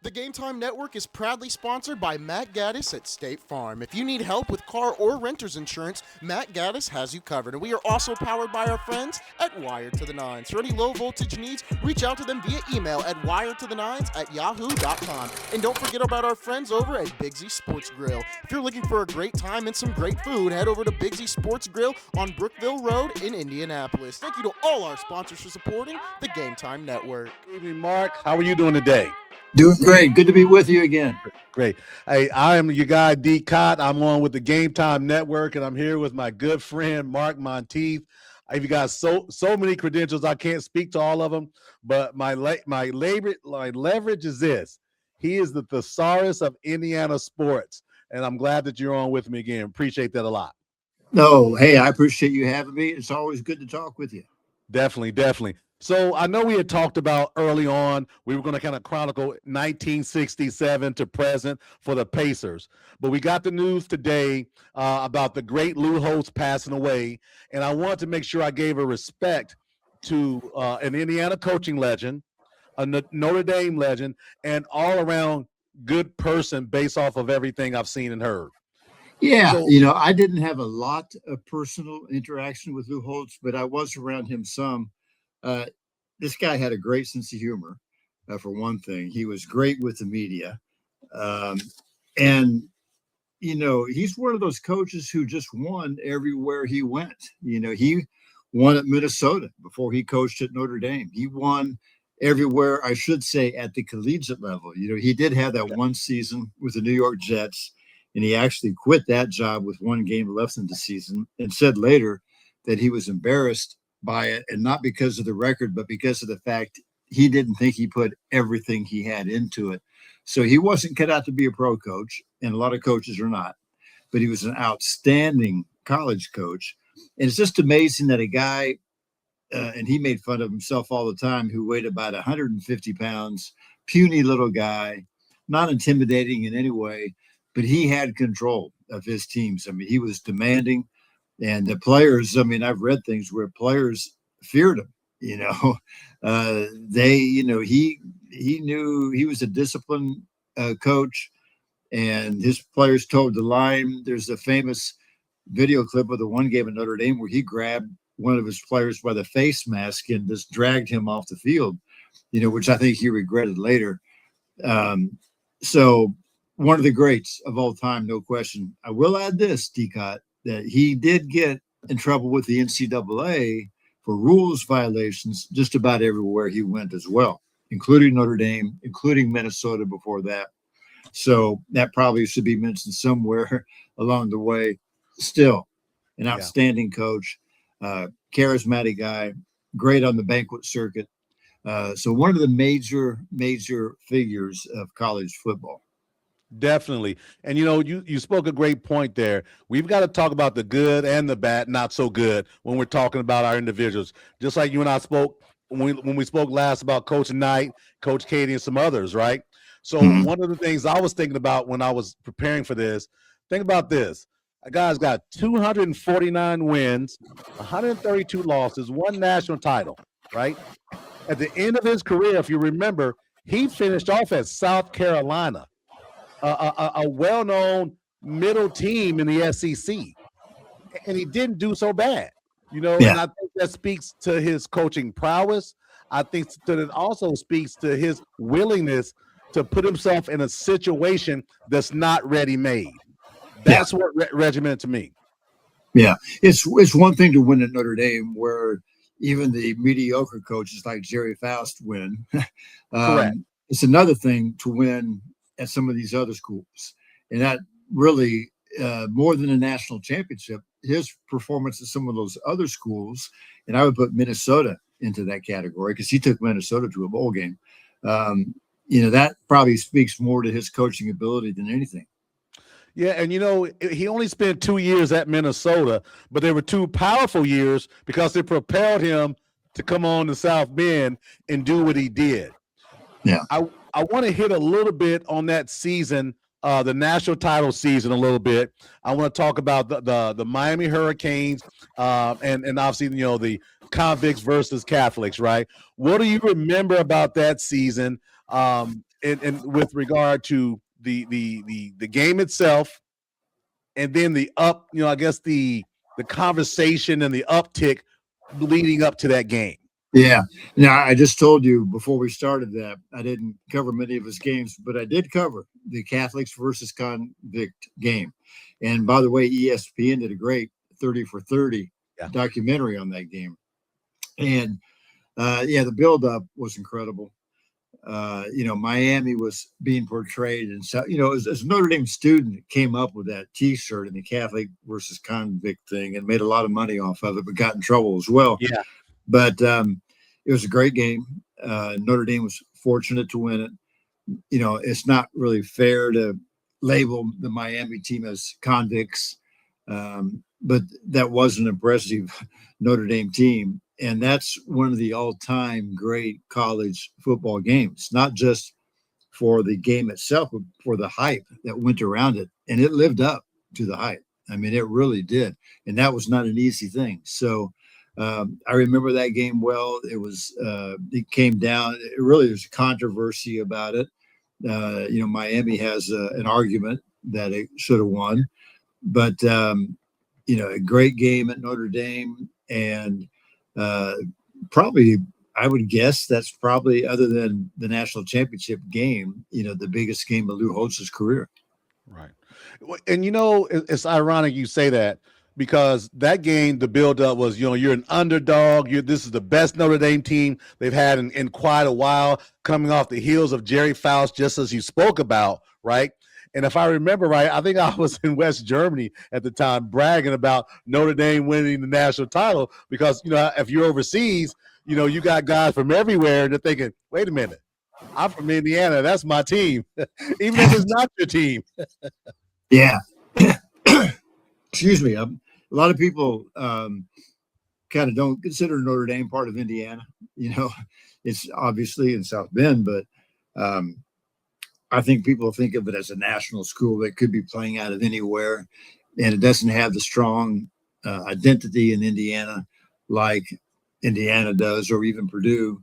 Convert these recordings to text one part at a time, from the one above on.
The Game Time Network is proudly sponsored by Matt Gaddis at State Farm. If you need help with car or renter's insurance, Matt Gaddis has you covered. And we are also powered by our friends at Wired to the Nines. For any low voltage needs, reach out to them via email at wiredtothenines@yahoo.com. And don't forget about our friends over at Bigsy Sports Grill. If you're looking for a great time and some great food, head over to Bigsy Sports Grill on Brookville Road in Indianapolis. Thank you to all our sponsors for supporting the Game Time Network. Good evening, Mark. How are you doing today? Doing great. Good to be with you again. Great. Hey, I am your guy, Dcot. I'm on with the Game Time Network, and I'm here with my good friend, Mark Montieth. You've got so many credentials. I can't speak to all of them, but my leverage is this. He is the thesaurus of Indiana sports, and I'm glad that you're on with me again. Appreciate that a lot. No, hey, I appreciate you having me. It's always good to talk with you. Definitely. So I know we had talked about early on, we were going to kind of chronicle 1967 to present for the Pacers. But we got the news today about the great Lou Holtz passing away. And I wanted to make sure I gave a respect to an Indiana coaching legend, a Notre Dame legend, and all around good person based off of everything I've seen and heard. Yeah, so, I didn't have a lot of personal interaction with Lou Holtz, but I was around him some. This guy had a great sense of humor, for one thing. He was great with the media. And he's one of those coaches who just won everywhere he went. He won at Minnesota before he coached at Notre Dame. He won everywhere, I should say, at the collegiate level. He did have that one season with the New York Jets, and he actually quit that job with one game left in the season and said later that he was embarrassed by it, and not because of the record, but because of the fact he didn't think he put everything he had into it. So he wasn't cut out to be a pro coach, and a lot of coaches are not, but he was an outstanding college coach. And it's just amazing that a guy, and he made fun of himself all the time, who weighed about 150 pounds, puny little guy, not intimidating in any way, but he had control of his teams. I mean, he was demanding. And the players, I've read things where players feared him. He knew he was a disciplined coach, and his players toed the line. There's a famous video clip of the one game at Notre Dame where he grabbed one of his players by the face mask and just dragged him off the field, which I think he regretted later. So one of the greats of all time, no question. I will add this, Dcot, that he did get in trouble with the NCAA for rules violations just about everywhere he went as well, including Notre Dame, including Minnesota before that. So that probably should be mentioned somewhere along the way. Still, an outstanding coach, charismatic guy, great on the banquet circuit. So one of the major figures of college football. Definitely. And, you spoke a great point there. We've got to talk about the good and the bad, not so good, when we're talking about our individuals. Just like you and I spoke when we spoke last about Coach Knight, Coach Katie, and some others, right? So one of the things I was thinking about when I was preparing for this, think about this. A guy's got 249 wins, 132 losses, one national title, right? At the end of his career, if you remember, he finished off at South Carolina. A well-known middle team in the SEC, and he didn't do so bad, And I think that speaks to his coaching prowess. I think that it also speaks to his willingness to put himself in a situation that's not ready-made. That's what regimented to me. Yeah, it's one thing to win at Notre Dame, where even the mediocre coaches like Jerry Faust win. Correct. It's another thing to win at some of these other schools. And that really, more than a national championship, his performance at some of those other schools, and I would put Minnesota into that category because he took Minnesota to a bowl game. That probably speaks more to his coaching ability than anything. Yeah, and he only spent 2 years at Minnesota, but they were 2 powerful years because they propelled him to come on to South Bend and do what he did. Yeah. I want to hit a little bit on that season, the national title season a little bit. I want to talk about the Miami Hurricanes and obviously, the convicts versus Catholics, right? What do you remember about that season? and with regard to the game itself, and then I guess the conversation and the uptick leading up to that game. Yeah. Now, I just told you before we started that I didn't cover many of his games, but I did cover the Catholics versus convict game. And by the way, ESPN did a great 30 for 30 documentary on that game. And the buildup was incredible. Miami was being portrayed. And so, as a Notre Dame student came up with that T-shirt and the Catholic versus convict thing and made a lot of money off of it, but got in trouble as well. Yeah. But it was a great game. Notre Dame was fortunate to win it. It's not really fair to label the Miami team as convicts, but that was an impressive Notre Dame team. And that's one of the all-time great college football games, not just for the game itself, but for the hype that went around it. And it lived up to the hype. I mean, it really did. And that was not an easy thing. So I remember that game well. It came down. There's a controversy about it. Miami has an argument that it should have won, but a great game at Notre Dame, and probably I would guess that's probably, other than the national championship game, the biggest game of Lou Holtz's career. Right. And it's ironic you say that, because that game, the buildup was, you're an underdog. This is the best Notre Dame team they've had in quite a while, coming off the heels of Jerry Faust, just as you spoke about, right? And if I remember right, I think I was in West Germany at the time bragging about Notre Dame winning the national title, because, if you're overseas, you got guys from everywhere, and they're thinking, wait a minute, I'm from Indiana. That's my team, even if it's not your team. Yeah. Excuse me. A lot of people kind of don't consider Notre Dame part of Indiana. It's obviously in South Bend, but I think people think of it as a national school that could be playing out of anywhere, and it doesn't have the strong identity in Indiana like Indiana does, or even Purdue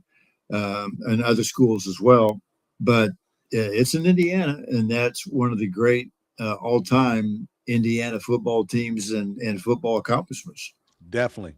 and other schools as well. But it's in Indiana, and that's one of the great all-time Indiana football teams and football accomplishments. Definitely.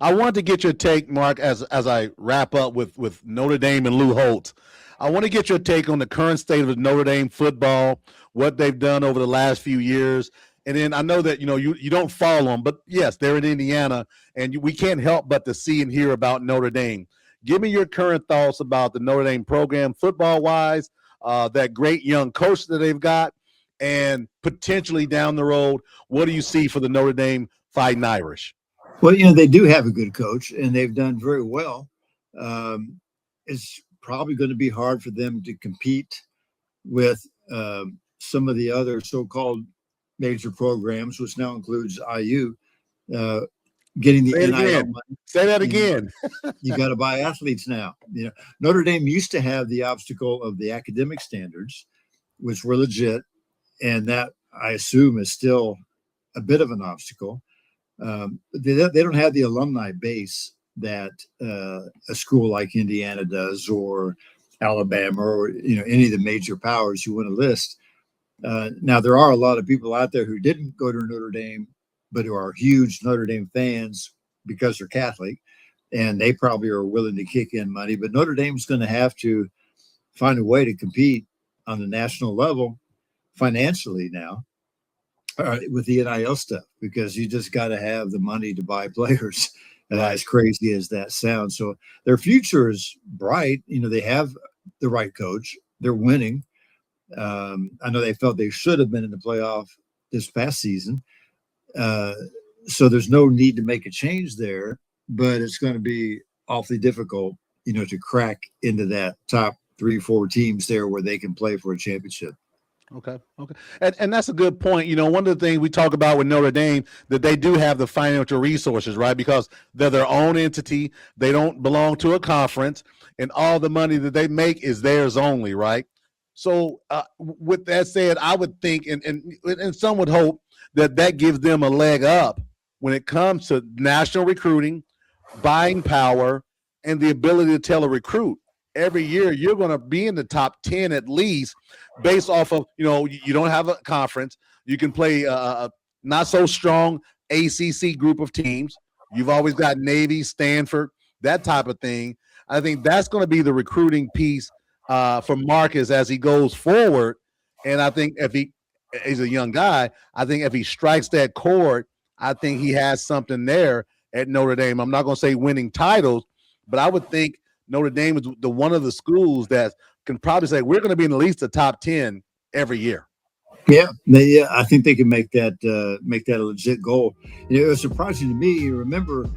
I wanted to get your take, Mark, as I wrap up with Notre Dame and Lou Holtz. I want to get your take on the current state of Notre Dame football, what they've done over the last few years. And then I know that, you don't follow them, but yes, they're in Indiana, and we can't help but to see and hear about Notre Dame. Give me your current thoughts about the Notre Dame program football-wise, that great young coach that they've got, and potentially down the road, what do you see for the Notre Dame Fighting Irish? Well, they do have a good coach, and they've done very well. It's probably going to be hard for them to compete with some of the other so-called major programs, which now includes IU, getting the NIL money. Say that again. You got to buy athletes now. Notre Dame used to have the obstacle of the academic standards, which were legit, and that, I assume, is still a bit of an obstacle. They don't have the alumni base that a school like Indiana does, or Alabama, or any of the major powers you want to list. Now, there are a lot of people out there who didn't go to Notre Dame, but who are huge Notre Dame fans because they're Catholic, and they probably are willing to kick in money. But Notre Dame's going to have to find a way to compete on the national level financially now with the NIL stuff, because you just got to have the money to buy players. As crazy as that sounds. So their future is bright. They have the right coach. They're winning. I know they felt they should have been in the playoff this past season. So there's no need to make a change there, but it's going to be awfully difficult, to crack into that top 3-4 teams there where they can play for a championship. Okay. And that's a good point. One of the things we talk about with Notre Dame, that they do have the financial resources, right? Because they're their own entity. They don't belong to a conference, and all the money that they make is theirs only, right? So with that said, I would think, and some would hope, that gives them a leg up when it comes to national recruiting, buying power, and the ability to tell a recruit, every year you're going to be in the top 10 at least, based off of, you don't have a conference. You can play a not so strong ACC group of teams. You've always got Navy, Stanford, that type of thing. I think that's going to be the recruiting piece for Marcus as he goes forward. And I think if he's a young guy, I think if he strikes that chord, I think he has something there at Notre Dame. I'm not going to say winning titles, but I would think Notre Dame is the one of the schools that can probably say we're going to be in at least the top 10 every year. Yeah, I think they can make that a legit goal. It was surprising to me. You remember,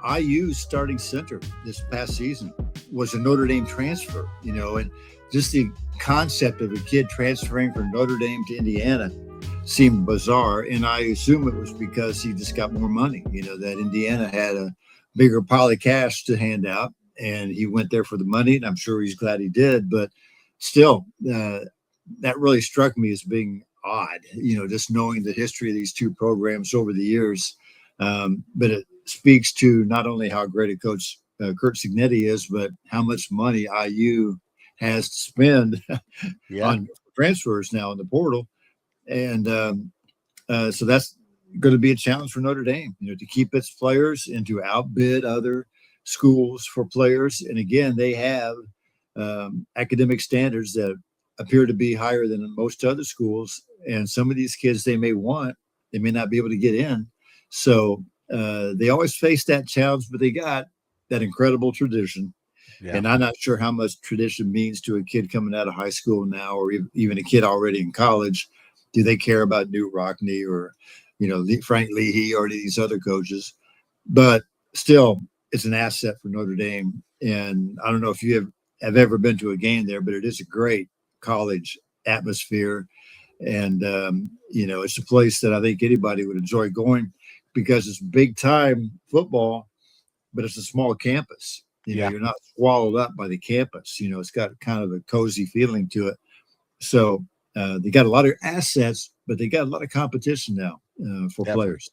IU's starting center this past season was a Notre Dame transfer. And just the concept of a kid transferring from Notre Dame to Indiana seemed bizarre, and I assume it was because he just got more money. That Indiana had a bigger pile of cash to hand out, and he went there for the money, and I'm sure he's glad he did. But still, that really struck me as being odd, just knowing the history of these two programs over the years. But it speaks to not only how great a coach Curt Cignetti is, but how much money IU has to spend on transfers now in the portal. And so that's going to be a challenge for Notre Dame, to keep its players and to outbid other schools for players. And again, they have academic standards that appear to be higher than most other schools. And some of these kids they may not be able to get in. So they always face that challenge, but they got that incredible tradition. Yeah. And I'm not sure how much tradition means to a kid coming out of high school now, or even a kid already in college. Do they care about Newt Rockne or, Frank Leahy or these other coaches? But still, it's an asset for Notre Dame. And I don't know if you have ever been to a game there, but it is a great college atmosphere. And, it's a place that I think anybody would enjoy going because it's big time football, but it's a small campus. You're not swallowed up by the campus. It's got kind of a cozy feeling to it. So they got a lot of assets, but they got a lot of competition now for players.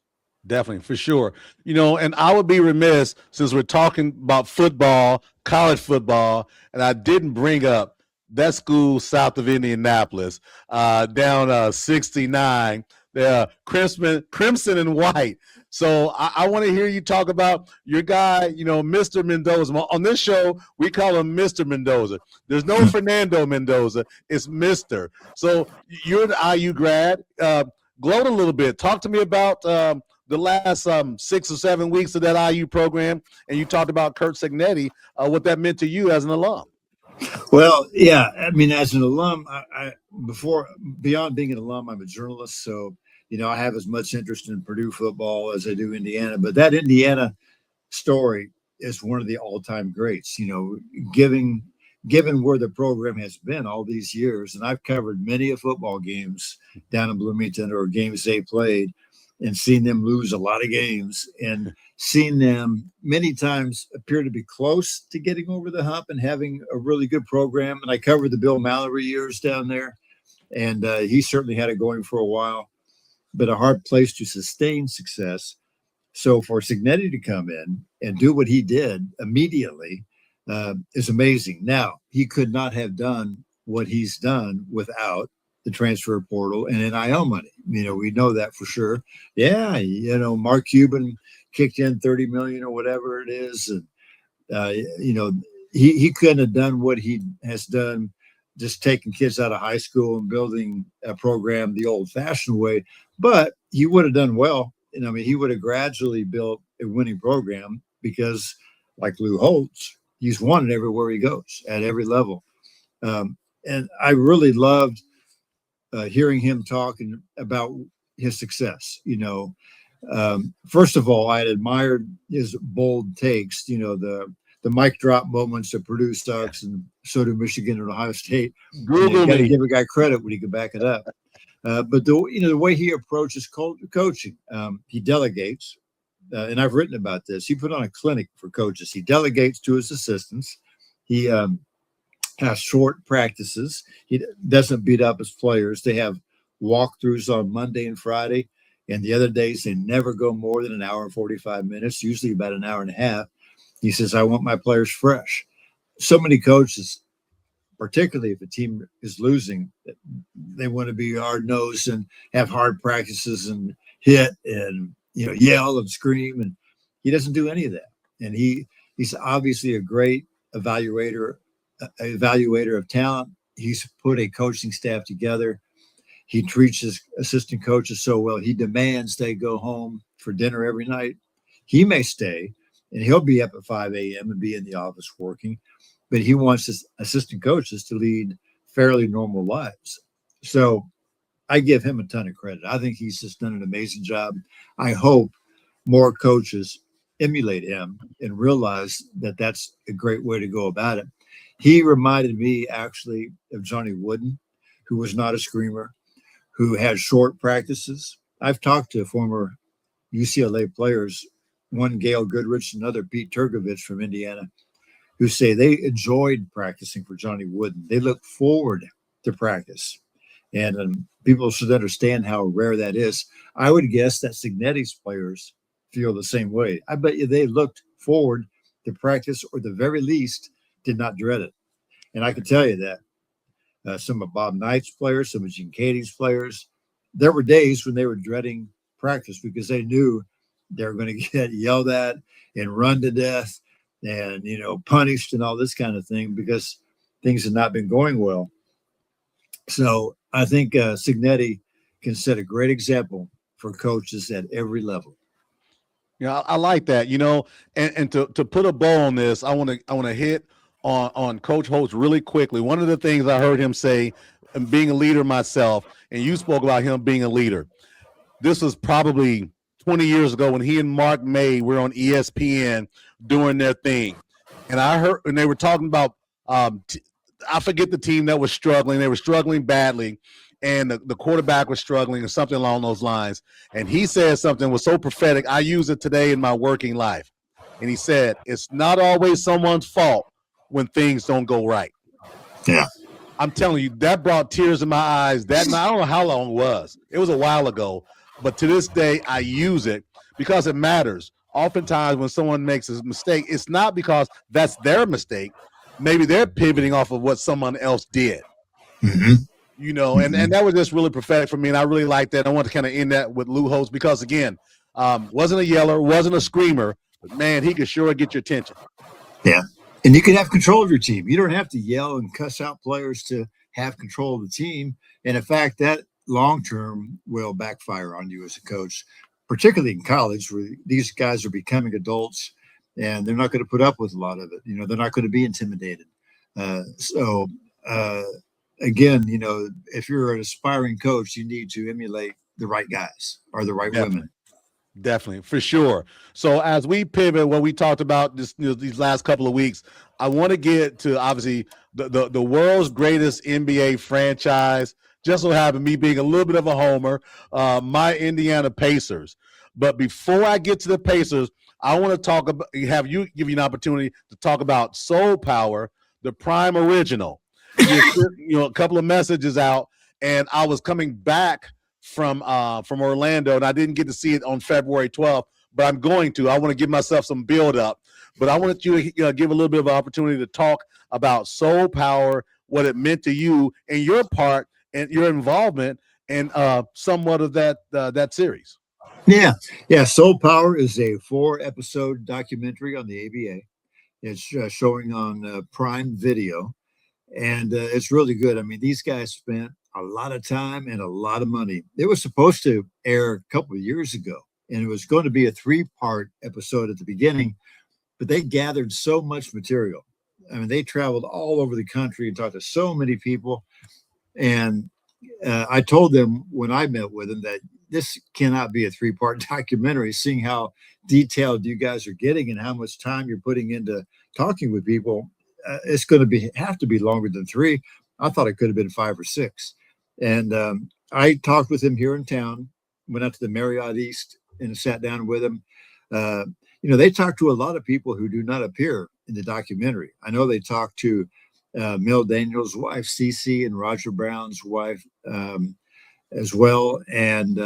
Definitely, for sure. And I would be remiss, since we're talking about football, college football, and I didn't bring up that school south of Indianapolis, down 69, crimson and white. So I want to hear you talk about your guy, Mr. Mendoza. On this show, we call him Mr. Mendoza. There's no Fernando Mendoza. It's Mr. So you're an IU grad. Gloat a little bit. Talk to me about the last 6 or 7 weeks of that IU program, and you talked about Curt Cignetti, what that meant to you as an alum. Well, yeah. I mean, as an alum, beyond being an alum, I'm a journalist. So, I have as much interest in Purdue football as I do Indiana. But that Indiana story is one of the all-time greats, given where the program has been all these years. And I've covered many of football games down in Bloomington or games they played and seen them lose a lot of games and seen them many times appear to be close to getting over the hump and having a really good program. And I covered the Bill Mallory years down there, and he certainly had it going for a while, but a hard place to sustain success. So for Cignetti to come in and do what he did immediately is amazing. Now, he could not have done what he's done without the transfer portal and NIL money. We know that for sure. Yeah, Mark Cuban kicked in $30 million or whatever it is. And, he couldn't have done what he has done, just taking kids out of high school and building a program the old-fashioned way. But he would have done well. And he would have gradually built a winning program because, like Lou Holtz, he's won it everywhere he goes at every level. And I really loved hearing him talking about his success. First of all, I had admired his bold takes, the mic drop moments that Purdue sucks and so do Michigan and Ohio State. You got to give a guy credit when he can back it up. But the way he approaches coaching, he delegates, and I've written about this. He put on a clinic for coaches. He delegates to his assistants. He has short practices. He doesn't beat up his players. They have walkthroughs on Monday and Friday, and the other days they never go more than an hour and 45 minutes, usually about an hour and a half. He says, I want my players fresh. so many coaches, particularly if a team is losing, they want to be hard-nosed and have hard practices and hit and yell and scream, and he doesn't do any of that. And he's obviously a great evaluator of talent. He's put a coaching staff together. He treats his assistant coaches so well. He demands they go home for dinner every night. He may stay, and he'll be up at 5 a.m. and be in the office working, but he wants his assistant coaches to lead fairly normal lives. So I give him a ton of credit. I think he's just done an amazing job. I hope more coaches emulate him and realize that that's a great way to go about it. He reminded me actually of Johnny Wooden, who was not a screamer, who had short practices. I've talked to former UCLA players, one Gail Goodrich, another Pete Turgovich from Indiana, who say they enjoyed practicing for Johnny Wooden. They look forward to practice. And people should understand how rare that is. I would guess that Signetti's players feel the same way. I bet you they looked forward to practice, or the very least did not dread it. And I can tell you that some of Bob Knight's players, some of Gene Katie's players, there were days when they were dreading practice because they knew they were going to get yelled at and run to death and, punished and all this kind of thing because things had not been going well. So I think Signetti can set a great example for coaches at every level. Yeah, I like that, and to put a bow on this, I want to hit on Coach Holtz really quickly. One of the things I heard him say, and being a leader myself, and you spoke about him being a leader. This was probably 20 years ago when he and Mark May were on ESPN doing their thing. And I heard, and they were talking about, I forget the team that was struggling. They were struggling badly. And the quarterback was struggling or something along those lines. And he said something that was so prophetic. I use it today in my working life. And he said, it's not always someone's fault when things don't go right. Yeah. I'm telling you, that brought tears in my eyes. I don't know how long it was. It was a while ago. But to this day, I use it because it matters. Oftentimes when someone makes a mistake, it's not because that's their mistake. Maybe they're pivoting off of what someone else did. Mm-hmm. And that was just really prophetic for me, and I really like that. I want to kind of end that with Lou Holtz because, again, wasn't a yeller, wasn't a screamer, but, man, he could sure get your attention. Yeah, and you can have control of your team. You don't have to yell and cuss out players to have control of the team. And, in fact, that long-term will backfire on you as a coach, particularly in college where these guys are becoming adults, and they're not going to put up with a lot of it. They're not going to be intimidated. Again, if you're an aspiring coach, you need to emulate the right guys or the right women. Definitely, for sure. So as we pivot, what we talked about these last couple of weeks, I want to get to obviously the world's greatest NBA franchise. Just so happened me being a little bit of a homer, my Indiana Pacers. But before I get to the Pacers, I want to talk about give you an opportunity to talk about Soul Power, the Prime Original. A couple of messages out, and I was coming back from Orlando, and I didn't get to see it on February 12th, but I'm going to. I want to give myself some build up, but I wanted you to give a little bit of an opportunity to talk about Soul Power, what it meant to you, and your part and your involvement in somewhat of that series. Yeah. Soul Power is a 4-episode documentary on the ABA. It's showing on Prime Video. And it's really good. I mean, these guys spent a lot of time and a lot of money. It was supposed to air a couple of years ago, and it was going to be a 3-part episode at the beginning, but they gathered so much material. I mean, they traveled all over the country and talked to so many people. And I told them when I met with them that this cannot be a 3-part documentary, seeing how detailed you guys are getting and how much time you're putting into talking with people. It's going to have to be longer than 3. I thought it could have been 5 or 6. And I talked with him here in town, went out to the Marriott East and sat down with him. They talked to a lot of people who do not appear in the documentary. I know they talked to Mel Daniels' wife, Cece, and Roger Brown's wife as well. And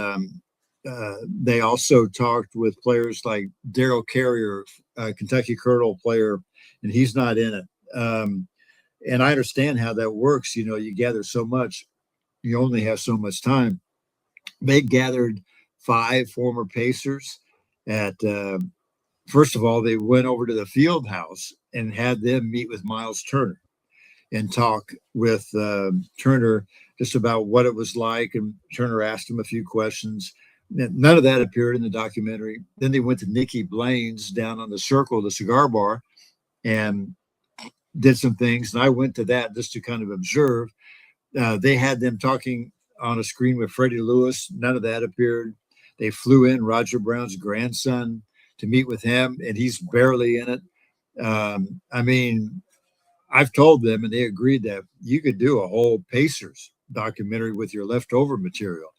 they also talked with players like Darrell Carrier, Kentucky Colonel player, and he's not in it. And I understand how that works. You know, you gather so much, you only have so much time. They gathered 5 former Pacers at, first of all, they went over to the field house and had them meet with Miles Turner and talk with Turner just about what it was like. And Turner asked him a few questions. None of that appeared in the documentary. Then they went to Nikki Blaine's down on the Circle, the cigar bar, and did some things. And I went to that just to kind of observe. They had them talking on a screen with Freddie Lewis. None of that appeared. They flew in Roger Brown's grandson to meet with him, and he's barely in it. I mean, I've told them, and they agreed that you could do a whole Pacers documentary with your leftover material.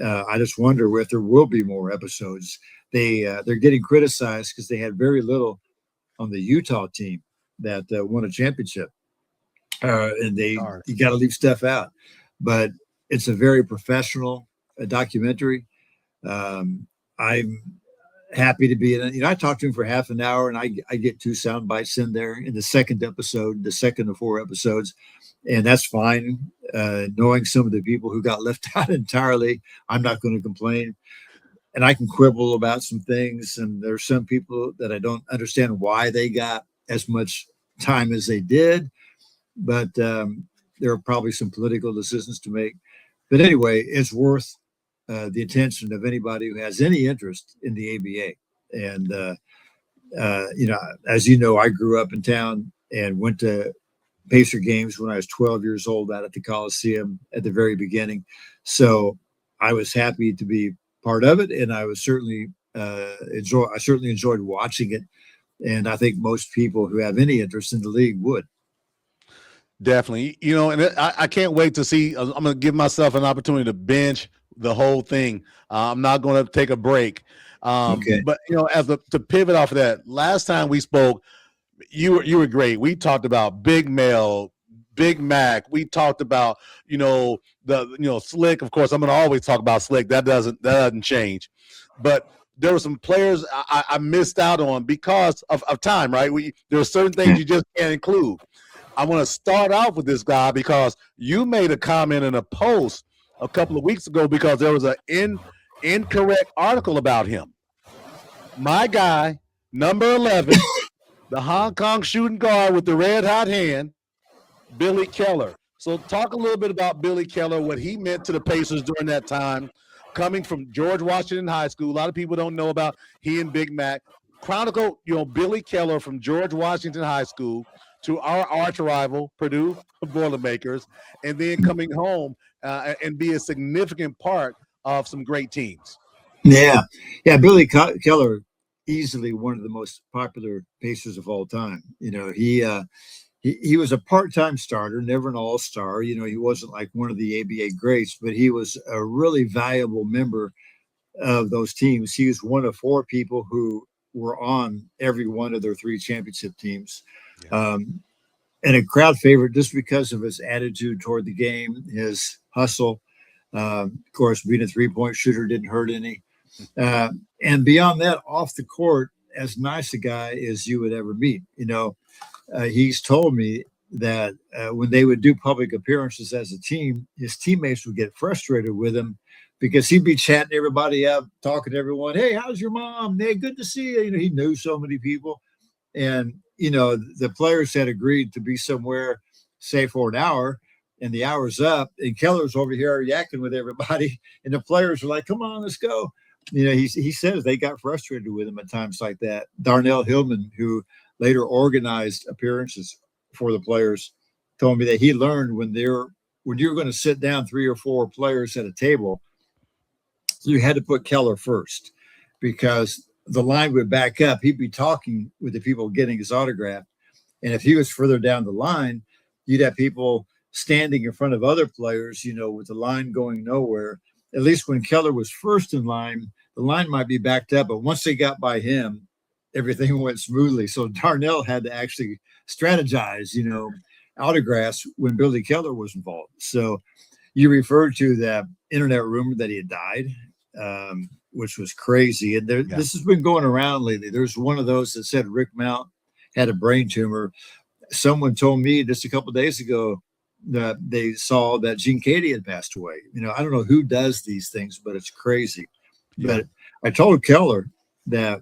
I just wonder if there will be more episodes. They're getting criticized because they had very little on the Utah team that won a championship, and you got to leave stuff out. But it's a very professional documentary. I'm happy to be in it. You know, I talked to him for half an hour, and I get 2 sound bites in there in the second episode, the second of 4 episodes, and that's fine. Knowing some of the people who got left out entirely, I'm not going to complain. And I can quibble about some things, and there's some people that I don't understand why they got as much time as they did, but there are probably some political decisions to make. But anyway, it's worth the attention of anybody who has any interest in the ABA. And, you know, as you know, I grew up in town and went to Pacer games when I was 12 years old out at the Coliseum at the very beginning. So I was happy to be part of it. And I was certainly enjoyed watching it. And I think most people who have any interest in the league would. Definitely. You know, and I can't wait to see. I'm going to give myself an opportunity to binge the whole thing. I'm not going to take a break. Okay. But, you know, to pivot off of that, last time we spoke, you were great. We talked about Big Mel, Big Mac. We talked about, you know, Slick. Of course, I'm going to always talk about Slick. That doesn't change. But there were some players I missed out on because of time, right? There are certain things you just can't include. I want to start off with this guy because you made a comment in a post a couple of weeks ago because there was an incorrect article about him. My guy, number 11, the Hong Kong shooting guard with the red hot hand, Billy Keller. So talk a little bit about Billy Keller, what he meant to the Pacers during that time, coming from George Washington High School. A lot of people don't know about he and Big Mac. Chronicle, you know, Billy Keller from George Washington High School to our arch rival, Purdue Boilermakers, and then coming home and be a significant part of some great teams. Yeah. Billy Keller, easily one of the most popular Pacers of all time. You know, he was a part-time starter, never an all-star. You know, he wasn't like one of the ABA greats, but he was a really valuable member of those teams. He was one of 4 people who were on every one of their 3 championship teams. Yeah. And a crowd favorite just because of his attitude toward the game, his hustle. Of course, being a 3-point shooter didn't hurt any. And beyond that, off the court, as nice a guy as you would ever meet. You know, he's told me that when they would do public appearances as a team, his teammates would get frustrated with him because he'd be chatting everybody up, talking to everyone. Hey, how's your mom? Hey, good to see you. You know, he knew so many people. And, you know, the players had agreed to be somewhere, say, for an hour, and the hour's up, and Keller's over here yakking with everybody, and the players are like, come on, let's go. You know, he says they got frustrated with him at times like that. Darnell Hillman, who later organized appearances for the players, told me that he learned when you're going to sit down 3 or 4 players at a table, you had to put Keller first because the line would back up. He'd be talking with the people getting his autograph. And if he was further down the line, you'd have people standing in front of other players, you know, with the line going nowhere. At least when Keller was first in line, the line might be backed up. But once they got by him, everything went smoothly. So Darnell had to actually strategize, you know, autographs when Billy Keller was involved. So you referred to that internet rumor that he had died, which was crazy. And this has been going around lately. There's one of those that said Rick Mount had a brain tumor. someone told me just a couple of days ago that they saw that Gene Katie had passed away. I don't know who does these things, but it's crazy. Yeah. But I told Keller that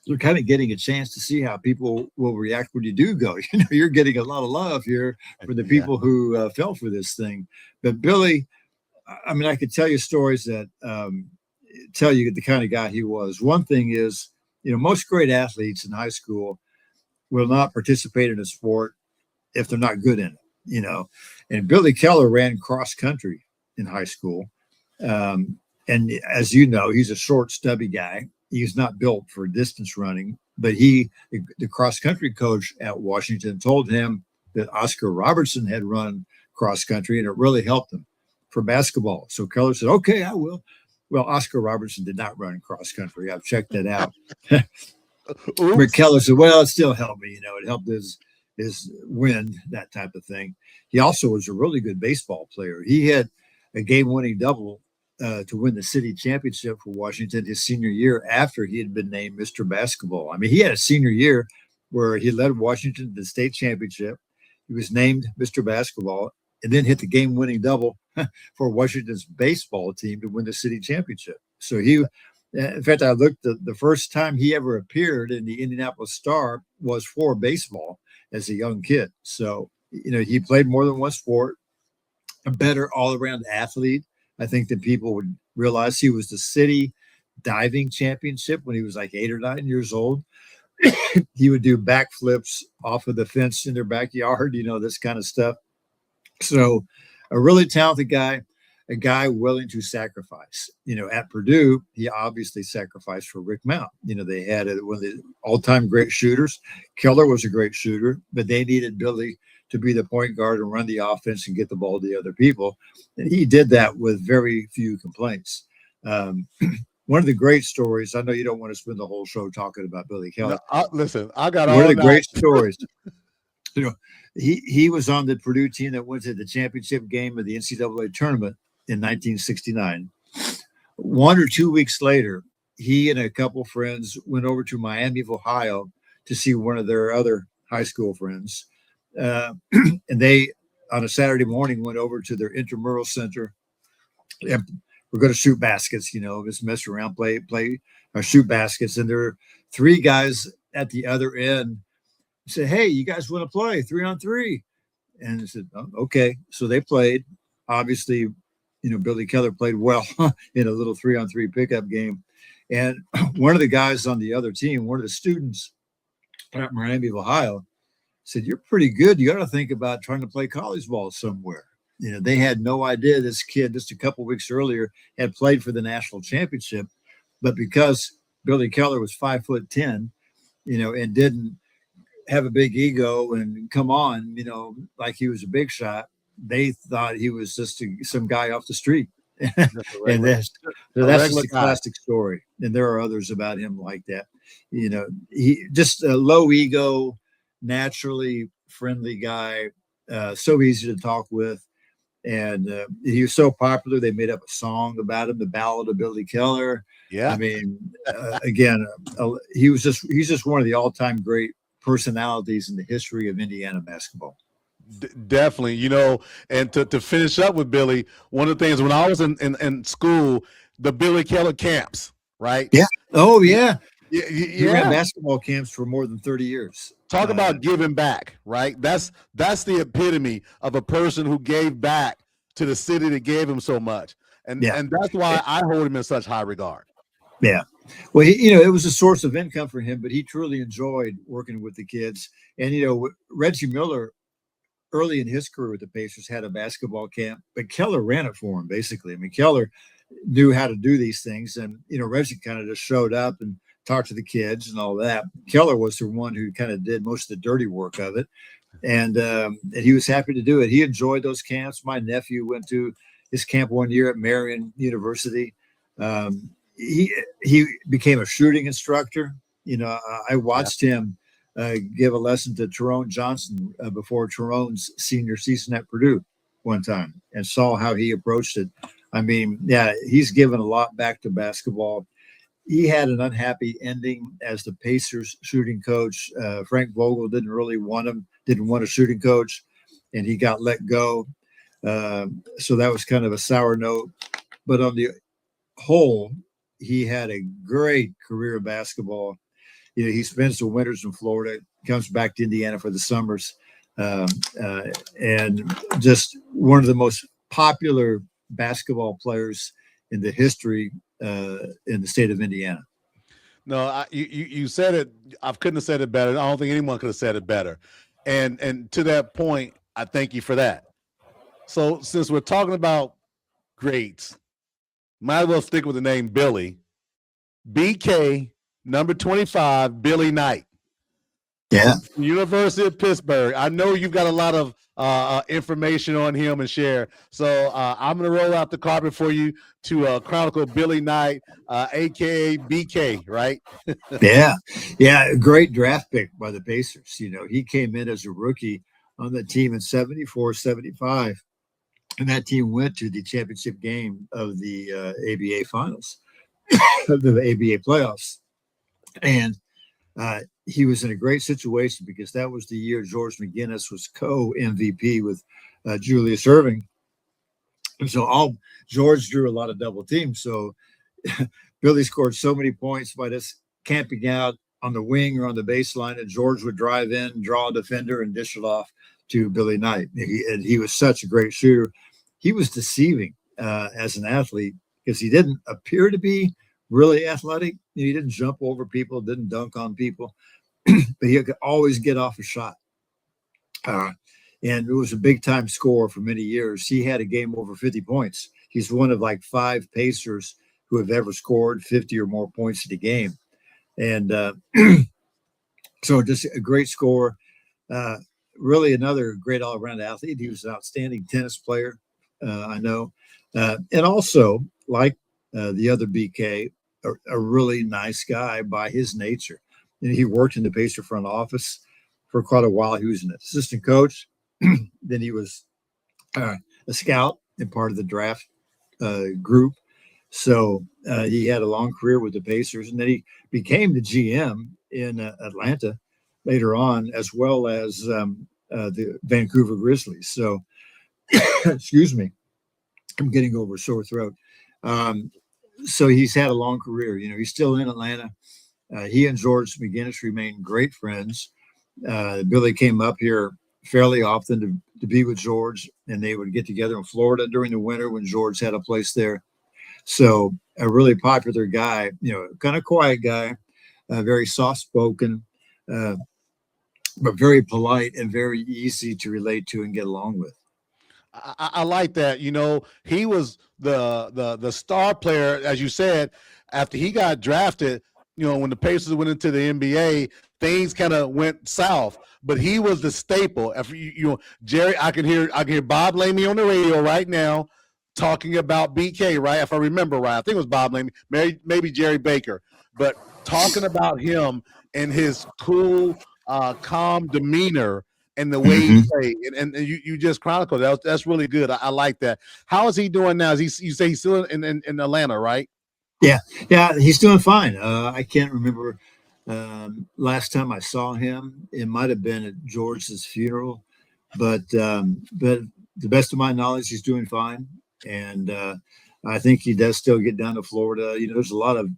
you're kind of getting a chance to see how people will react when you do go. You're getting a lot of love here for the people who fell for this thing. But Billy, I mean, I could tell you stories that tell you the kind of guy he was. One thing is, most great athletes in high school will not participate in a sport if they're not good in it. And Billy Keller ran cross country in high school. And as you know, he's a short, stubby guy. He's not built for distance running, but the cross country coach at Washington told him that Oscar Robertson had run cross country and it really helped him for basketball. So Keller said, okay, I will. Well, Oscar Robertson did not run cross country. I've checked that out. But Keller said, well, it still helped me. It helped his wind, that type of thing. He also was a really good baseball player. He had a game-winning double to win the city championship for Washington his senior year after he had been named Mr. Basketball. I mean, he had a senior year where he led Washington to the state championship. He was named Mr. Basketball and then hit the game-winning double for Washington's baseball team to win the city championship. So in fact, I looked, the first time he ever appeared in the Indianapolis Star was for baseball as a young kid. So, he played more than one sport, a better all-around athlete. I think that people would realize he was the city diving championship when he was like 8 or 9 years old. He would do backflips off of the fence in their backyard, this kind of stuff. So a really talented guy, a guy willing to sacrifice. At Purdue, he obviously sacrificed for Rick Mount. They had one of the all-time great shooters. Keller was a great shooter, but they needed Billy to be the point guard and run the offense and get the ball to the other people. And he did that with very few complaints. One of the great stories, I know you don't want to spend the whole show talking about Billy Keller. No, listen, I got one all of the great stories. He was on the Purdue team that went to the championship game of the NCAA tournament in 1969. 1 or 2 weeks later, he and a couple friends went over to Miami of Ohio to see one of their other high school friends. And they, on a Saturday morning, went over to their intramural center. And we're going to shoot baskets, just mess around, play, shoot baskets. And there are 3 guys at the other end said, hey, you guys want to play 3-on-3? And I said, oh, okay. So they played. Obviously, Billy Keller played well in a little 3-on-3 pickup game. And one of the guys on the other team, one of the students at Miami of Ohio, said, you're pretty good. You got to think about trying to play college ball somewhere. They had no idea this kid just a couple of weeks earlier had played for the national championship. But because Billy Keller was 5'10", and didn't have a big ego and come on, like he was a big shot, they thought he was just some guy off the street. And that's just a classic story. And there are others about him like that. He just a low ego, naturally friendly guy, so easy to talk with. And he was so popular, they made up a song about him, the Ballad of Billy Keller. Yeah. I mean, again, he's just one of the all-time great personalities in the history of Indiana basketball. Definitely, and to finish up with Billy, one of the things when I was in school, the Billy Keller camps, right? Yeah. Oh, yeah. He ran basketball camps for more than 30 years. Talk about giving back, right? That's the epitome of a person who gave back to the city that gave him so much. And that's why I hold him in such high regard. Yeah. Well, it was a source of income for him, but he truly enjoyed working with the kids. And, Reggie Miller, early in his career with the Pacers, had a basketball camp, but Keller ran it for him, basically. I mean, Keller knew how to do these things. And, Reggie kind of just showed up and talked to the kids and all that. Keller was the one who kind of did most of the dirty work of it. And he was happy to do it. He enjoyed those camps. My nephew went to his camp one year at Marion University. He became a shooting instructor. I watched him give a lesson to Tyrone Johnson before Tyrone's senior season at Purdue one time and saw how he approached it. I mean, he's given a lot back to basketball. He had an unhappy ending as the Pacers shooting coach. Frank Vogel didn't really want him didn't want a shooting coach, and he got let go. So that was kind of a sour note. But on the whole, he had a great career in basketball. He spends the winters in Florida, comes back to Indiana for the summers, um, uh, and just one of the most popular basketball players in the history in the state of Indiana. No, you said it. I couldn't have said it better. I don't think anyone could have said it better. And to that point, I thank you for that. So since we're talking about greats, might as well stick with the name Billy. BK, number 25, Billy Knight. Yeah. University of Pittsburgh. I know you've got a lot of information on him and share. So I'm going to roll out the carpet for you to chronicle Billy Knight, aka BK, right? Yeah. Great draft pick by the Pacers. He came in as a rookie on the team in 74, 75. And that team went to the championship game of the ABA finals, the ABA playoffs. And he was in a great situation because that was the year George McGinnis was co-MVP with Julius Erving. And so George drew a lot of double teams. So Billy scored so many points by just camping out on the wing or on the baseline, and George would drive in, draw a defender, and dish it off to Billy Knight. And he was such a great shooter. He was deceiving as an athlete because he didn't appear to be really athletic. He didn't jump over people, didn't dunk on people, but he could always get off a shot. And it was a big time scorer for many years. He had a game over 50 points. He's one of like 5 Pacers who have ever scored 50 or more points in a game. And so just a great scorer. Really another great all around athlete. He was an outstanding tennis player, I know. And also, like the other BK, a really nice guy by his nature. And he worked in the Pacer front office for quite a while. He was an assistant coach. Then he was a scout and part of the draft group. So he had a long career with the Pacers, and then he became the GM in Atlanta later on, as well as the Vancouver Grizzlies. So, excuse me, I'm getting over a sore throat. So he's had a long career. He's still in Atlanta. He and George McGinnis remain great friends. Billy came up here fairly often to be with George, and they would get together in Florida during the winter when George had a place there. So a really popular guy, kind of quiet guy, very soft spoken, but very polite and very easy to relate to and get along with. I like that. He was the star player, as you said, after he got drafted. When the Pacers went into the NBA, things kind of went south. But he was the staple. After Jerry, I can hear Bob Lamey on the radio right now talking about BK. Right, if I remember right, I think it was Bob Lamey, maybe Jerry Baker, but talking about him and his cool, calm demeanor and the way he played, and you just chronicled that. That's really good. I like that. How is he doing now? You say he's still in Atlanta, right? Yeah, he's doing fine. I can't remember last time I saw him. It might have been at George's funeral, but the best of my knowledge, he's doing fine, and I think he does still get down to Florida. There's a lot of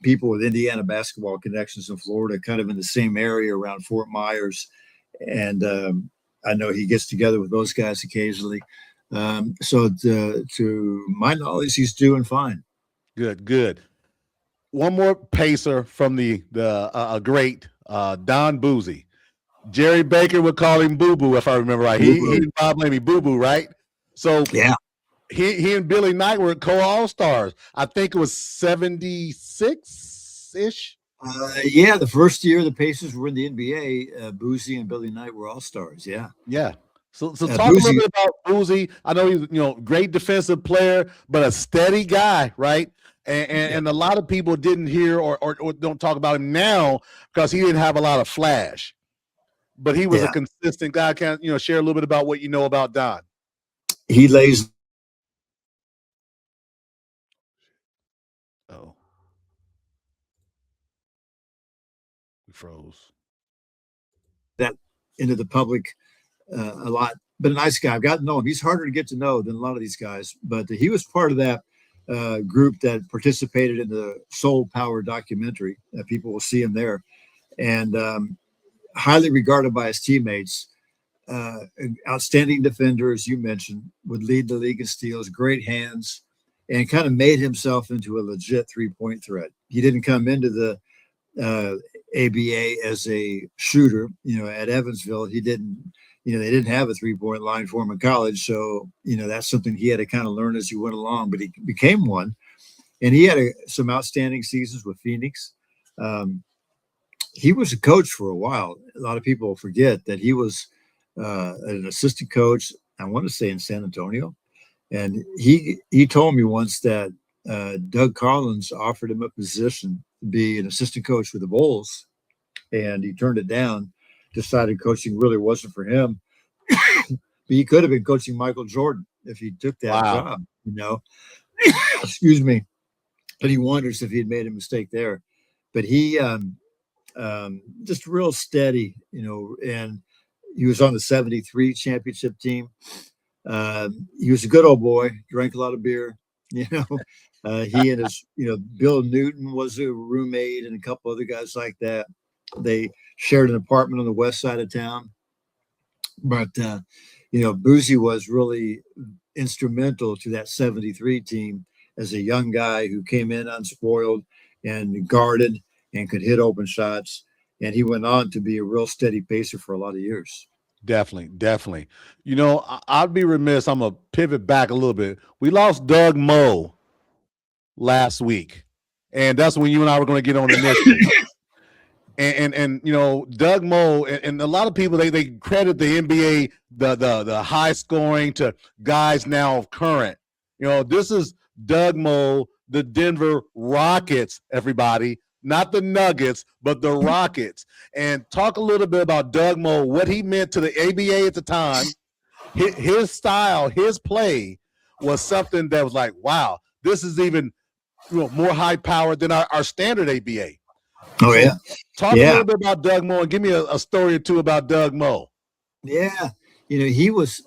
people with Indiana basketball connections in Florida, kind of in the same area around Fort Myers. And I know he gets together with those guys occasionally. So to my knowledge, he's doing fine. Good. One more Pacer from the great Don Boozy. Jerry Baker would call him Boo Boo, if I remember right. He and Bob Lamey, Boo Boo, right? So yeah, he and Billy Knight were co-all-stars. I think it was 76-ish. Yeah, the first year the Pacers were in the NBA, Boozy and Billy Knight were all-stars. Yeah. So talk Boozy, a little bit about Boozy. I know he's great defensive player, but a steady guy, right? And a lot of people didn't hear or don't talk about him now because he didn't have a lot of flash. But he was a consistent guy. Can share a little bit about what you know about Don? He lays. Oh, we froze. That into the public a lot, but a nice guy. I've gotten to know him. He's harder to get to know than a lot of these guys, but he was part of that group that participated in the Soul Power documentary. People will see him there, and highly regarded by his teammates. Outstanding defender, as you mentioned, would lead the league in steals, great hands, and kind of made himself into a legit three-point threat. He didn't come into the ABA as a shooter. At Evansville, he didn't. They didn't have a three-point line for him in college, so that's something he had to kind of learn as he went along. But he became one, and he had some outstanding seasons with Phoenix. He was a coach for a while. A lot of people forget that he was an assistant coach, I want to say in San Antonio. And he told me once that Doug Collins offered him a position to be an assistant coach for the Bulls, and he turned it down, decided coaching really wasn't for him. But he could have been coaching Michael Jordan if he took that job, Excuse me. But he wonders if he'd made a mistake there. But he just real steady, and he was on the 73 championship team. He was a good old boy, drank a lot of beer, he and his, Bill Newton was a roommate and a couple other guys like that. They shared an apartment on the west side of town. But, Boozy was really instrumental to that 73 team as a young guy who came in unspoiled and guarded and could hit open shots. And he went on to be a real steady pacer for a lot of years. Definitely. I'd be remiss. I'm going to pivot back a little bit. We lost Doug Moe last week, and that's when you and I were going to get on the next. and Doug Moe, and a lot of people, they credit the NBA, the high scoring to guys now current. This is Doug Moe, the Denver Rockets, everybody. Not the Nuggets, but the Rockets. And talk a little bit about Doug Moe, what he meant to the ABA at the time. His style, his play was something that was like, wow, this is even more high powered than our standard ABA. Oh, yeah. Talk a little bit about Doug Moe and give me a story or two about Doug Moe. Yeah. He was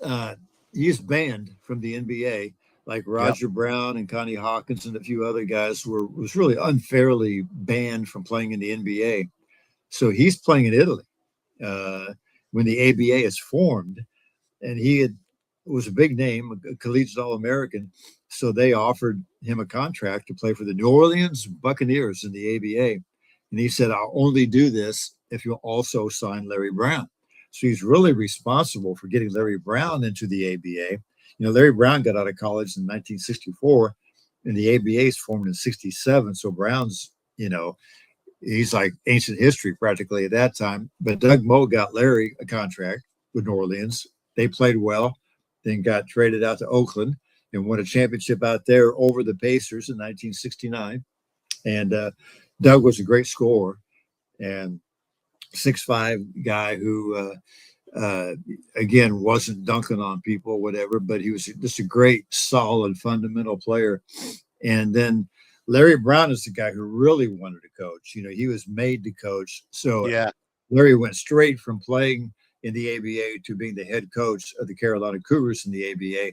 banned from the NBA. Like Roger Brown and Connie Hawkins and a few other guys was really unfairly banned from playing in the NBA. So he's playing in Italy when the ABA is formed, and was a big name, a collegiate All-American. So they offered him a contract to play for the New Orleans Buccaneers in the ABA. And he said, I'll only do this if you'll also sign Larry Brown. So he's really responsible for getting Larry Brown into the ABA. Larry Brown got out of college in 1964, and the ABA is formed in 67. So Brown's, he's like ancient history practically at that time. But Doug Moe got Larry a contract with New Orleans. They played well, then got traded out to Oakland and won a championship out there over the Pacers in 1969. And Doug was a great scorer and 6'5" guy who, again, wasn't dunking on people or whatever, but he was just a great, solid, fundamental player. And then Larry Brown is the guy who really wanted to coach. He was made to coach. So Larry went straight from playing in the ABA to being the head coach of the Carolina Cougars in the ABA.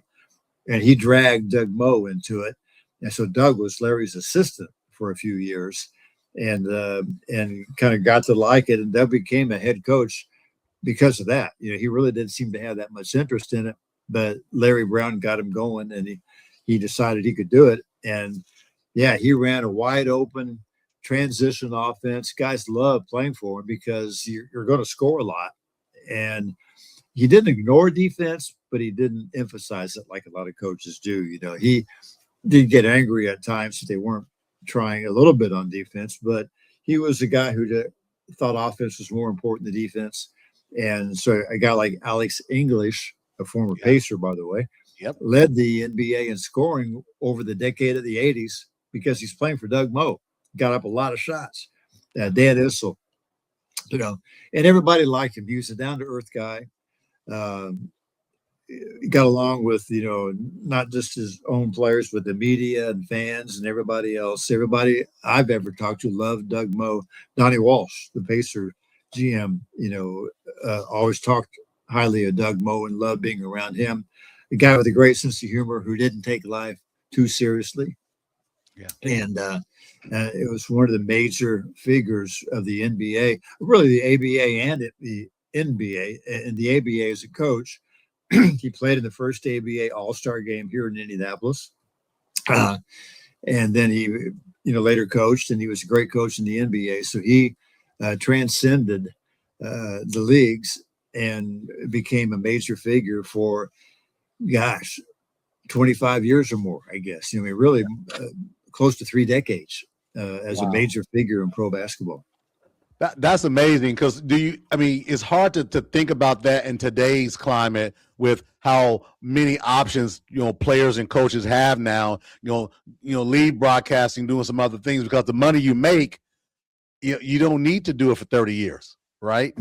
And he dragged Doug Moe into it. And so Doug was Larry's assistant for a few years and kind of got to like it. And Doug became a head coach because of that. He really didn't seem to have that much interest in it, but Larry Brown got him going, and he decided he could do it. And he ran a wide open transition offense. Guys love playing for him because you're going to score a lot. And he didn't ignore defense, but he didn't emphasize it like a lot of coaches do. He did get angry at times if they weren't trying a little bit on defense, but he was a guy who thought offense was more important than defense. And so a guy like Alex English, a former Pacer, by the way, led the NBA in scoring over the decade of the 80s because he's playing for Doug Moe. Got up a lot of shots. Dan Issel, and everybody liked him. He was a down-to-earth guy. He got along with, not just his own players, but the media and fans and everybody else. Everybody I've ever talked to loved Doug Moe. Donnie Walsh, the Pacer GM, always talked highly of Doug Moe and loved being around him. A guy with a great sense of humor who didn't take life too seriously. Yeah. And it was one of the major figures of the NBA, really the ABA and the NBA. And the ABA as a coach, he played in the first ABA All-Star game here in Indianapolis. And then he, later coached, and he was a great coach in the NBA. So he transcended the leagues and became a major figure for, 25 years or more, I guess. Really close to 3 decades as a major figure in pro basketball. That's amazing, because it's hard to think about that in today's climate with how many options players and coaches have now, lead broadcasting, doing some other things, because the money you make, you don't need to do it for 30 years, right?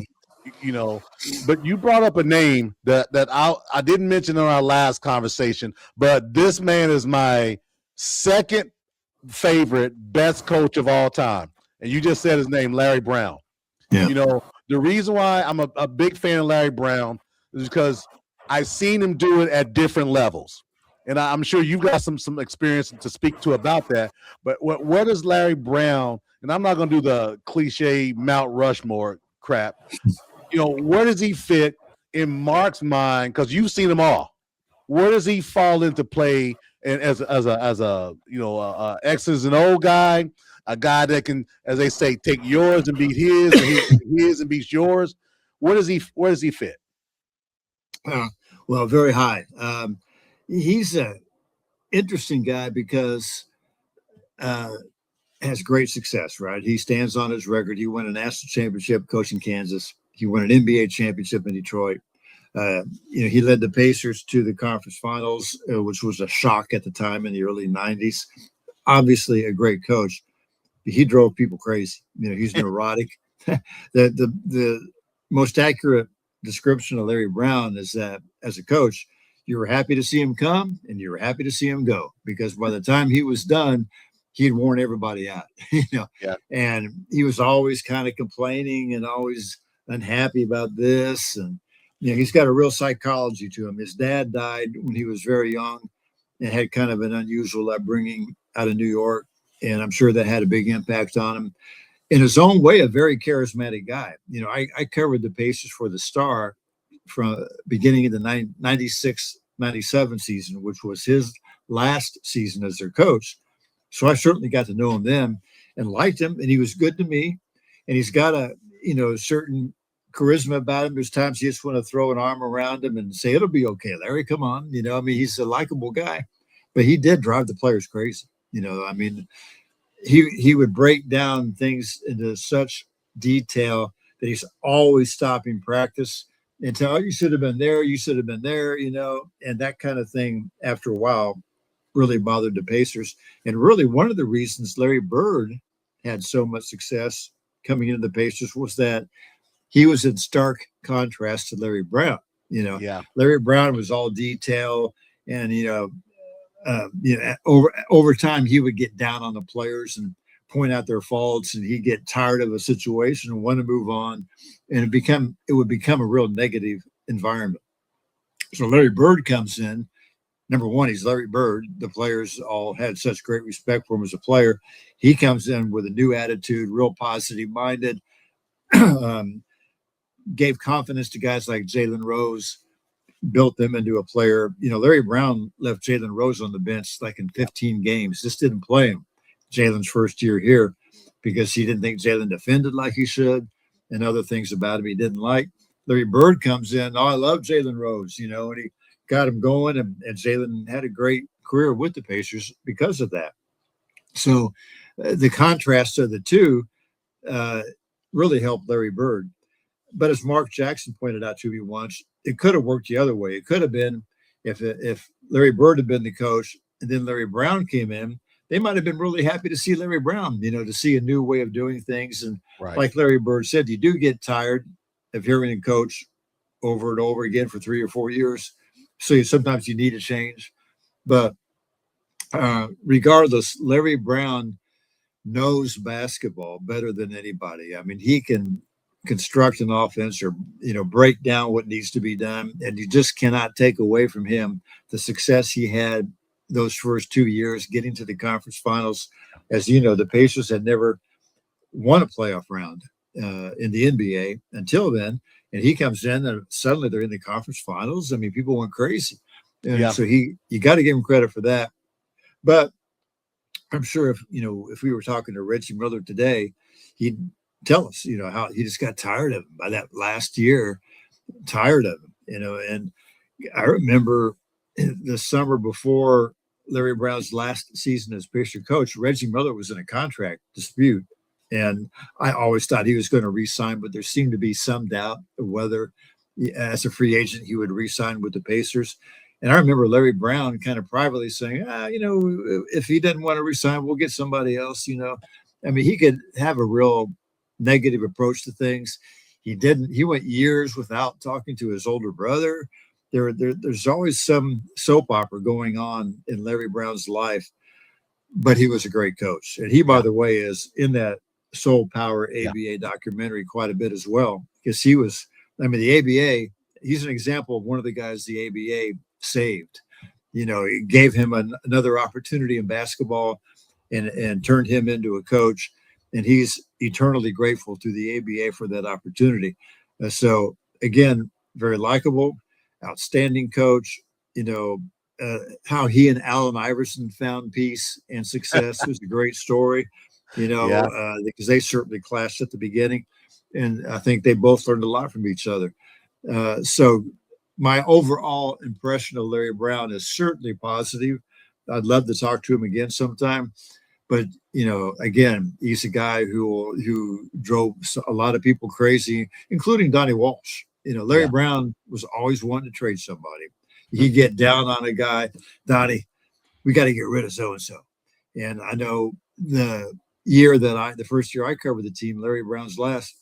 But you brought up a name that I didn't mention in our last conversation, but this man is my second favorite best coach of all time. And you just said his name, Larry Brown. Yeah. The reason why I'm a big fan of Larry Brown is because I've seen him do it at different levels. And I'm sure you've got some experience to speak to about that. But what is Larry Brown? And I'm not going to do the cliche Mount Rushmore crap. Where does he fit in Mark's mind? Because you've seen them all. Where does he fall into play? And as a X's and O guy, a guy that can, as they say, take yours and beat his, and his and beat yours. Where does he fit? Well, very high. He's an interesting guy because has great success, right? He stands on his record. He won a national championship coaching Kansas. He won an NBA championship in Detroit. He led the Pacers to the conference finals, which was a shock at the time in the early 90s. Obviously a great coach. He drove people crazy. He's neurotic. The most accurate description of Larry Brown is that as a coach, you were happy to see him come and you were happy to see him go, because by the time he was done, he'd worn everybody out. Yeah. And he was always kind of complaining and always unhappy about this. And he's got a real psychology to him. His dad died when he was very young and had kind of an unusual upbringing out of New York. And I'm sure that had a big impact on him. In his own way, a very charismatic guy. I covered the Pacers for the Star from beginning of the 96-97 season, which was his last season as their coach. So I certainly got to know him then and liked him, and he was good to me. And he's got a certain charisma about him. There's times you just want to throw an arm around him and say, "It'll be okay, Larry. Come on." He's a likable guy, but he did drive the players crazy. He would break down things into such detail that he's always stopping practice and tell, "Oh, you should have been there. You should have been there," and that kind of thing after a while really bothered the Pacers. And really one of the reasons Larry Bird had so much success coming into the Pacers was that he was in stark contrast to Larry Brown. Yeah. Larry Brown was all detail, and over time he would get down on the players and point out their faults, and he'd get tired of a situation and want to move on, and it would become a real negative environment. So Larry Bird comes in. Number one, he's Larry Bird. The players all had such great respect for him as a player. He comes in with a new attitude, real positive minded, gave confidence to guys like Jalen Rose, built them into a player. Larry Brown left Jalen Rose on the bench like in 15 games. Just didn't play him Jalen's first year here because he didn't think Jalen defended like he should, and other things about him he didn't like. Larry Bird comes in. "Oh, I love Jalen Rose," and he got him going, and Jalen had a great career with the Pacers because of that. So the contrast of the two really helped Larry Bird. But as Mark Jackson pointed out to me once, it could have worked the other way. It could have been if Larry Bird had been the coach and then Larry Brown came in, they might have been really happy to see Larry Brown, to see a new way of doing things. And Right. Like Larry Bird said, you do get tired of hearing a coach over and over again for 3 or 4 years. So sometimes you need a change. But regardless, Larry Brown knows basketball better than anybody. I mean, he can construct an offense or, break down what needs to be done. And you just cannot take away from him the success he had those first 2 years getting to the conference finals. As you know, the Pacers had never won a playoff round in the NBA until then. And he comes in and suddenly they're in the conference finals. I mean, people went crazy. And so you got to give him credit for that. But I'm sure if we were talking to Reggie Miller today, he'd tell us, how he just got tired of him by that last year, tired of him, and I remember the summer before Larry Brown's last season as Pacer coach, Reggie Miller was in a contract dispute. And I always thought he was going to re-sign, but there seemed to be some doubt of whether as a free agent he would re-sign with the Pacers. And I remember Larry Brown kind of privately saying, if he doesn't want to resign, we'll get somebody else. I mean, he could have a real negative approach to things. He didn't. He went years without talking to his older brother. There's always some soap opera going on in Larry Brown's life, but he was a great coach. And he, by the way, is in that Soul Power ABA documentary quite a bit as well, because he was, the ABA, he's an example of one of the guys the ABA saved. It gave him another opportunity in basketball and turned him into a coach. And he's eternally grateful to the ABA for that opportunity. So again, very likable, outstanding coach. How he and Allen Iverson found peace and success was a great story, because they certainly clashed at the beginning. And I think they both learned a lot from each other. So my overall impression of Larry Brown is certainly positive. I'd love to talk to him again sometime. But, again, he's a guy who drove a lot of people crazy, including Donnie Walsh. Larry Brown was always wanting to trade somebody. He'd get down on a guy, Donnie, we got to get rid of so-and-so. And I know the first year I covered the team, Larry Brown's last,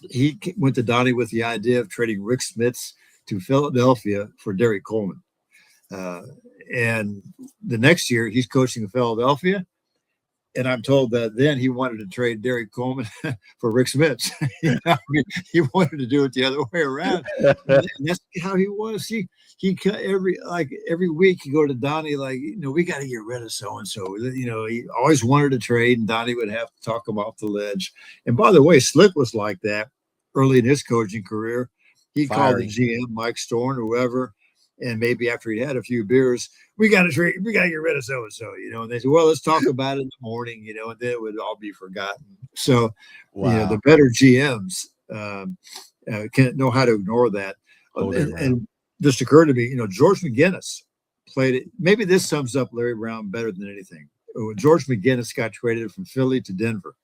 he went to Donnie with the idea of trading Rick Smits to Philadelphia for Derek Coleman. And the next year he's coaching in Philadelphia. And I'm told that then he wanted to trade Derek Coleman for Rick Smits. He wanted to do it the other way around. And that's how he was. He every week he'd go to Donnie, we got to get rid of so-and-so. He always wanted to trade, and Donnie would have to talk him off the ledge. And by the way, Slick was like that early in his coaching career. He'd call the GM, Mike Storn, whoever, and maybe after he'd had a few beers, we got to get rid of so-and-so, and they said, well, let's talk about it in the morning, and then it would all be forgotten. So, the better GMs can know how to ignore that. And just occurred to me, George McGinnis played it. Maybe this sums up Larry Brown better than anything. When George McGinnis got traded from Philly to Denver,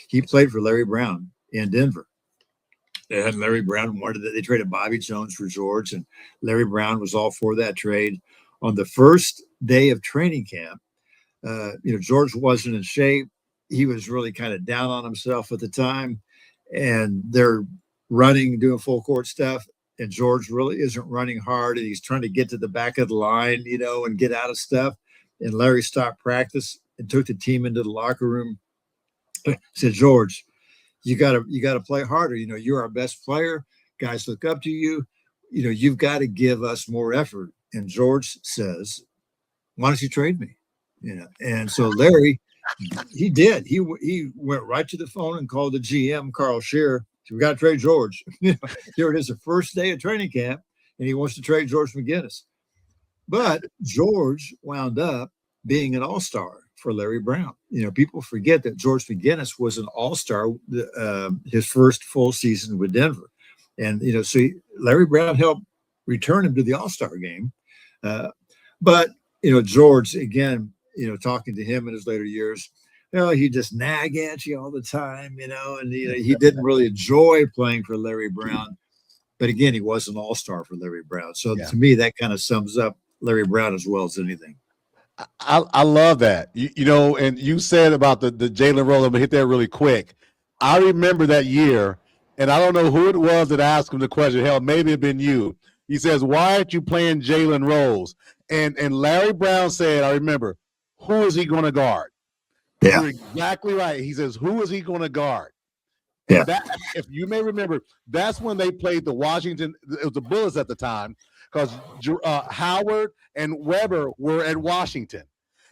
he played for Larry Brown in Denver. And Larry Brown they traded Bobby Jones for George, and Larry Brown was all for that trade. On the first day of training camp, George wasn't in shape. He was really kind of down on himself at the time, and they're doing full court stuff. And George really isn't running hard, and he's trying to get to the back of the line, and get out of stuff. And Larry stopped practice and took the team into the locker room. Said, George, you gotta play harder. You're our best player. Guys look up to you. You've got to give us more effort. And George says, why don't you trade me? And so Larry, he did. He went right to the phone and called the GM, Carl Scheer. So we got to trade George. Here it is, the first day of training camp, and he wants to trade George McGinnis. But George wound up being an all-star for Larry Brown. People forget that George McGinnis was an all-star his first full season with Denver. And, so Larry Brown helped return him to the all-star game. But, George, again, talking to him in his later years, he just nag at you all the time, and he didn't really enjoy playing for Larry Brown. But again, he was an all-star for Larry Brown. So to me, that kind of sums up Larry Brown as well as anything. I love that. And you said about the Jalen Rose. I'm gonna hit that really quick. I remember that year, and I don't know who it was that asked him the question. Hell, maybe it been you. He says, why aren't you playing Jalen Rose? And Larry Brown said, I remember, who is he going to guard? Yeah. You're exactly right. He says, who is he going to guard? Yeah. That, if you may remember, that's when they played the Washington. It was the Bullets at the time, because Howard and Weber were at Washington,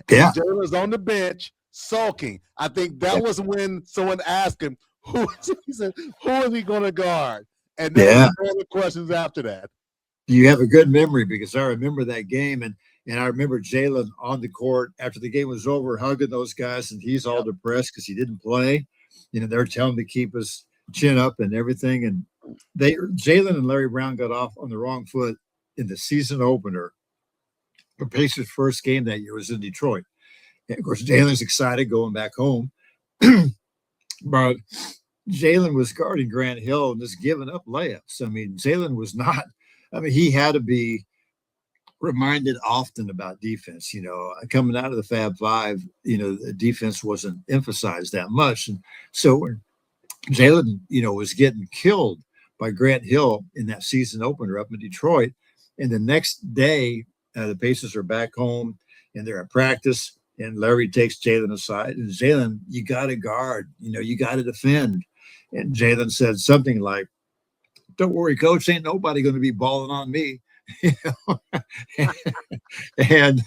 Yeah. and Jalen's on the bench sulking. I think that was when someone asked him, he said, "Who is he going to guard?" And there was no other questions after that. You have a good memory, because I remember that game, and I remember Jalen on the court after the game was over, hugging those guys, and he's all depressed because he didn't play. They're telling him to keep his chin up and everything. And Jalen and Larry Brown got off on the wrong foot in the season opener. The Pacers' first game that year was in Detroit. And of course, Jalen's excited going back home. But Jalen was guarding Grant Hill and just giving up layups. I mean, Jalen was not, he had to be reminded often about defense. Coming out of the Fab Five, the defense wasn't emphasized that much. And so when Jalen, was getting killed by Grant Hill in that season opener up in Detroit, and the next day, the Pacers are back home and they're at practice, and Larry takes Jalen aside, and Jalen, you got to guard, you got to defend. And Jalen said something like, "Don't worry, coach, ain't nobody going to be balling on me." and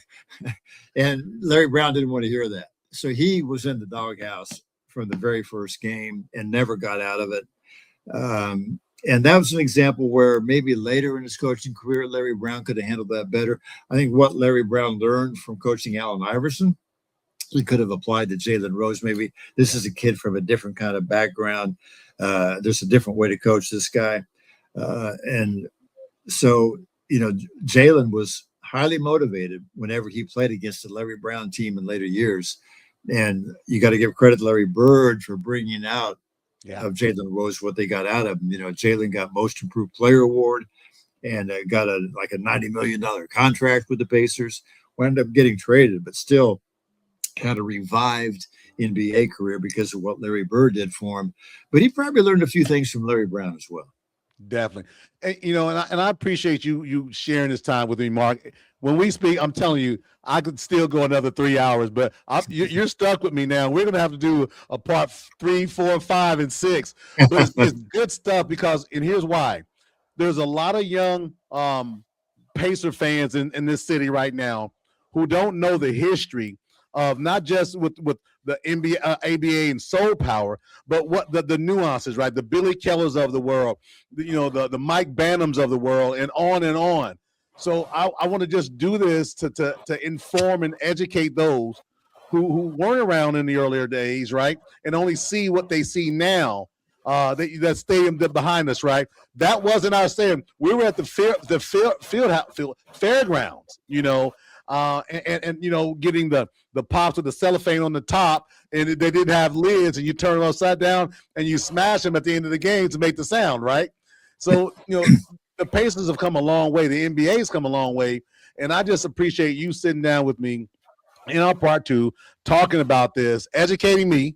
Larry Brown didn't want to hear that. So he was in the doghouse from the very first game and never got out of it. And that was an example where maybe later in his coaching career, Larry Brown could have handled that better. I think what Larry Brown learned from coaching Allen Iverson, he could have applied to Jalen Rose. Maybe this is a kid from a different kind of background. There's a different way to coach this guy. And so, Jalen was highly motivated whenever he played against the Larry Brown team in later years. And you got to give credit to Larry Bird for bringing out of Jalen Rose what they got out of him. Jalen got Most Improved Player Award and got a $90 million contract with the Pacers. Wound up getting traded, but still had a revived NBA career because of what Larry Bird did for him. But he probably learned a few things from Larry Brown as well. Definitely. And I appreciate you sharing this time with me, Mark. When we speak, I'm telling you, I could still go another 3 hours, but you're stuck with me now. We're going to have to do a part 3, 4, 5, and 6. But it's good stuff because, and here's why. There's a lot of young Pacer fans in this city right now who don't know the history of not just with the NBA, ABA and Soul Power, but what the nuances, right? The Billy Kellers of the world, the Mike Bannums of the world, and on and on. So I want to just do this to inform and educate those who weren't around in the earlier days, right? And only see what they see now. That stadium behind us, right? That wasn't our stadium. We were at the fairgrounds, and getting the pops with the cellophane on the top, and they didn't have lids, and you turn them upside down and you smash them at the end of the game to make the sound, right? So, the Pacers have come a long way. The NBA's come a long way, and I just appreciate you sitting down with me in our part 2, talking about this, educating me,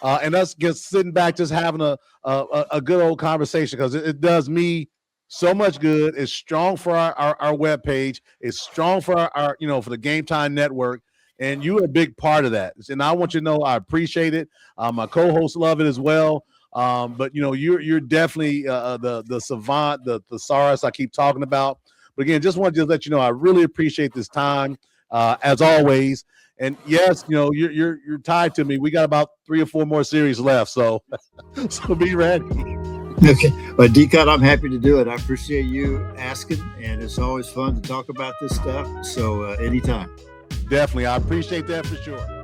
and us just sitting back, just having a good old conversation, because it does me so much good. It's strong for our webpage. It's strong for our for the Game Time Network. And you're a big part of that. And I want you to know I appreciate it. My co-hosts love it as well. But you're definitely the savant, the thesaurus I keep talking about. But again, just wanted to let you know I really appreciate this time, as always. And yes, you're tied to me. We got about 3 or 4 more series left, so be ready. Okay, well, Dcot, I'm happy to do it. I appreciate you asking, and it's always fun to talk about this stuff. So anytime. Definitely, I appreciate that for sure.